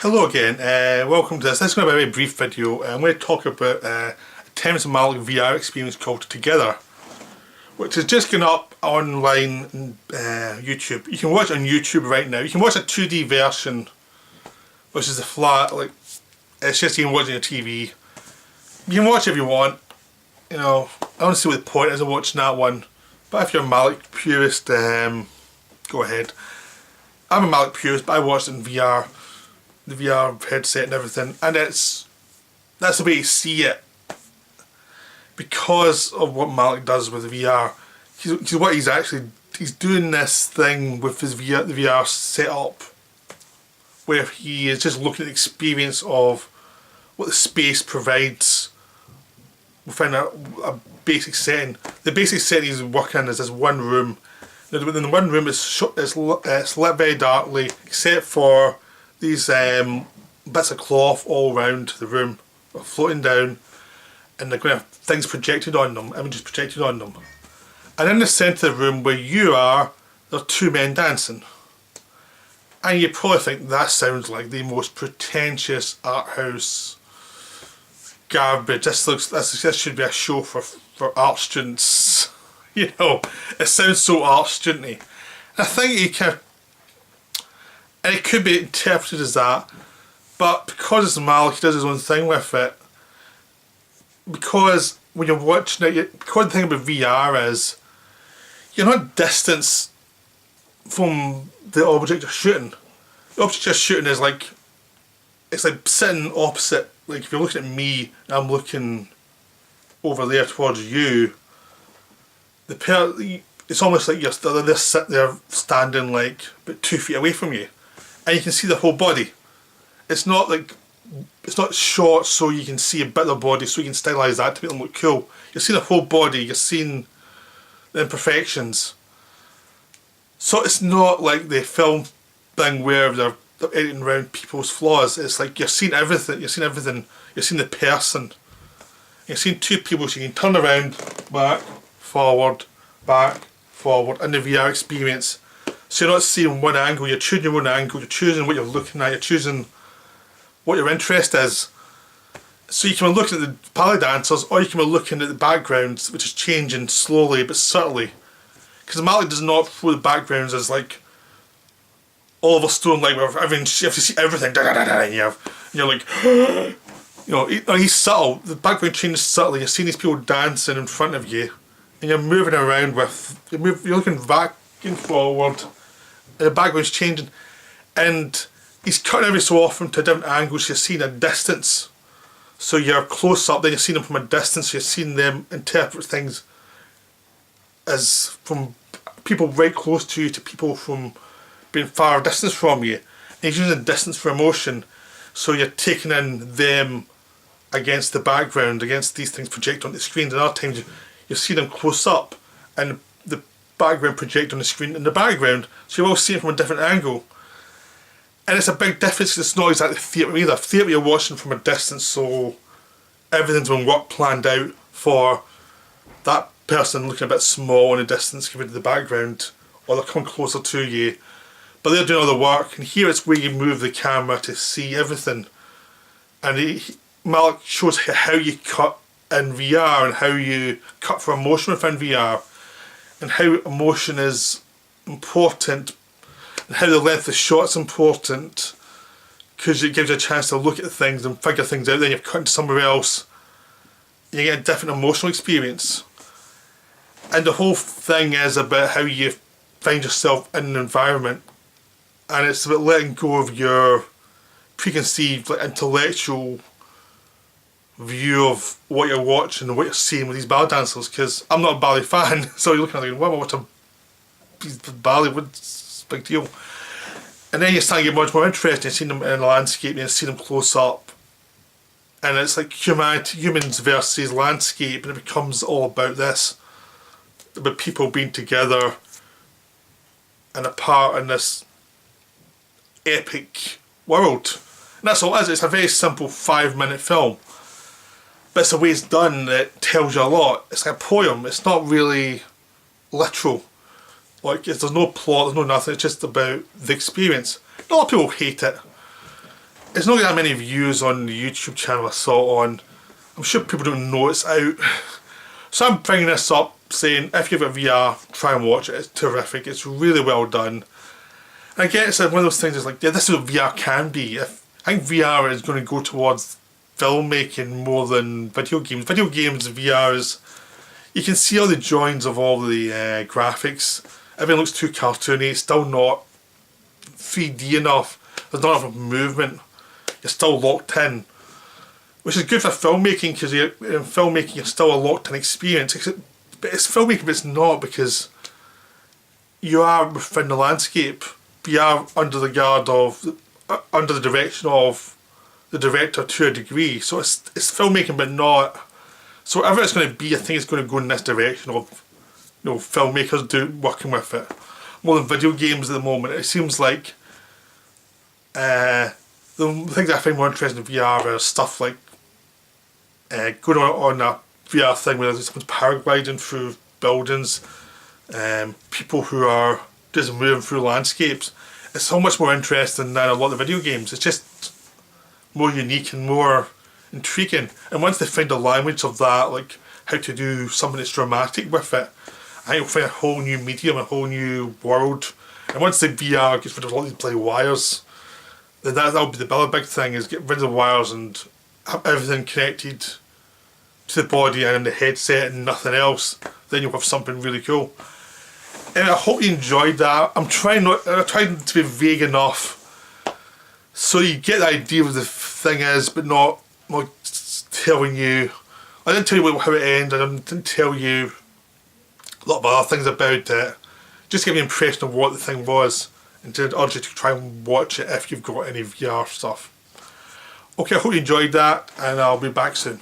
Hello again, welcome to this. This is going to be a very brief video. I'm going to talk about a Thames and Malick VR experience called Together, which is just going up online on YouTube. You can watch it on YouTube right now. You can watch a 2D version, which is a flat, like, it's just you watching your TV. You can watch it if you want. You know, I don't see what the point is of watching that one, but if you're a Malick purist, go ahead. I'm a Malick purist, but I watched it in VR. The VR headset and everything, and that's the way you see it because of what Malick does with VR. He's doing this thing with his the VR setup where he is just looking at the experience of what the space provides within a basic setting. The basic setting he's working in is this one room. Now, in the one room it's lit very darkly except for these bits of cloth all around the room are floating down, and they're going to have things projected on them, images projected on them. And in the centre of the room where you are, there are two men dancing. And you probably think that sounds like the most pretentious art house garbage. This should be a show for art students. You know, it sounds so art studenty. And I think you can. And it could be interpreted as that, but because it's Malick, he does his own thing with it. Because when you're watching it, because the thing about VR is, you're not distance from the object you're shooting. The object you're shooting is like, it's like sitting opposite, like if you're looking at me and I'm looking over there towards you, it's almost like they're standing like about 2 feet away from you. And you can see the whole body. It's not short so you can see a bit of the body so you can stylise that to make them look cool. You're seeing the whole body, you're seeing the imperfections. So it's not like the film thing where they're editing around people's flaws. It's like you're seeing everything, you're seeing the person. You're seeing two people, so you can turn around, back, forward, in the VR experience. So you're not seeing one angle, you're choosing your own angle, you're choosing what you're looking at, you're choosing what your interest is. So you can be looking at the ballet dancers, or you can be looking at the backgrounds, which is changing slowly but subtly. Because Malick does not throw the backgrounds as like Oliver Stone, like where you have to see everything, and you're like, you know, he's subtle. The background changes subtly. You're seeing these people dancing in front of you, and you're moving around you're looking back and forward. And the background's changing, and he's cutting every so often to different angles. You're seeing a distance, so you're close up, then you're seeing them from a distance. You're seeing them interpret things as from people right close to you to people from being far distance from you. And he's using distance for emotion, so you're taking in them against the background, against these things projected on the screen. And other times you see them close up, and the background project on the screen in the background, so you're all seeing it from a different angle. And it's a big difference. It's not exactly theatre either. Theatre you're watching from a distance, so everything's been planned out for that person looking a bit small in the distance compared to the background, or they're coming closer to you, but they're doing all the work. And here it's where you move the camera to see everything. And Malick shows how you cut in VR and how you cut for emotion within VR, and how emotion is important, and how the length of the shot's important, because it gives you a chance to look at things and figure things out. Then you're cutting to somewhere else, you get a different emotional experience. And the whole thing is about how you find yourself in an environment, and it's about letting go of your preconceived, like, intellectual view of what you're watching and what you're seeing with these ballet dancers. Because I'm not a ballet fan, so you're looking at it going, wow, what's a ballet, what's the big deal? And then you start to get much more interested in seeing them in a landscape and seeing them close up, and it's like humans versus landscape, and it becomes all about this, about people being together and apart in this epic world. And that's all it is. It's a very simple 5-minute film, but it's the way it's done that tells you a lot. It's like a poem. It's not really literal. Like, there's no plot, there's no nothing. It's just about the experience. A lot of people hate it. It's not that many views on the YouTube channel I saw it on. I'm sure people don't know it's out. So I'm bringing this up saying if you've got VR, try and watch it. It's terrific. It's really well done. And again, it's one of those things that's like, yeah, this is what VR can be. I think VR is going to go towards filmmaking more than video games. Video games, VR is, you can see all the joins of all the graphics. Everything looks too cartoony. It's still not 3D enough. There's not enough movement. You're still locked in. Which is good for filmmaking, because in filmmaking you're still a locked in experience. But it's filmmaking, but it's not, because you are within the landscape. You are under the guard of, under the direction of the director to a degree. So it's filmmaking, but not. So whatever it's going to be, I think it's going to go in this direction of, you know, filmmakers working with it more than video games at the moment. It seems like the things I find more interesting in VR are stuff like going on a VR thing where someone's paragliding through buildings, people who are just moving through landscapes. It's so much more interesting than a lot of video games. It's just more unique and more intriguing. And once they find the language of that, like how to do something that's dramatic with it, I think you'll find a whole new medium, a whole new world. And once the VR gets rid of all these bloody wires, then that'll be the other big thing, is get rid of the wires and have everything connected to the body and in the headset and nothing else. Then you'll have something really cool. And I hope you enjoyed that. I'm trying to be vague enough so you get the idea of what the thing is, but not telling you. I didn't tell you how it ends. I didn't tell you a lot of other things about it. Just give you an impression of what the thing was, and to urge you to try and watch it if you've got any VR stuff. Okay, I hope you enjoyed that, and I'll be back soon.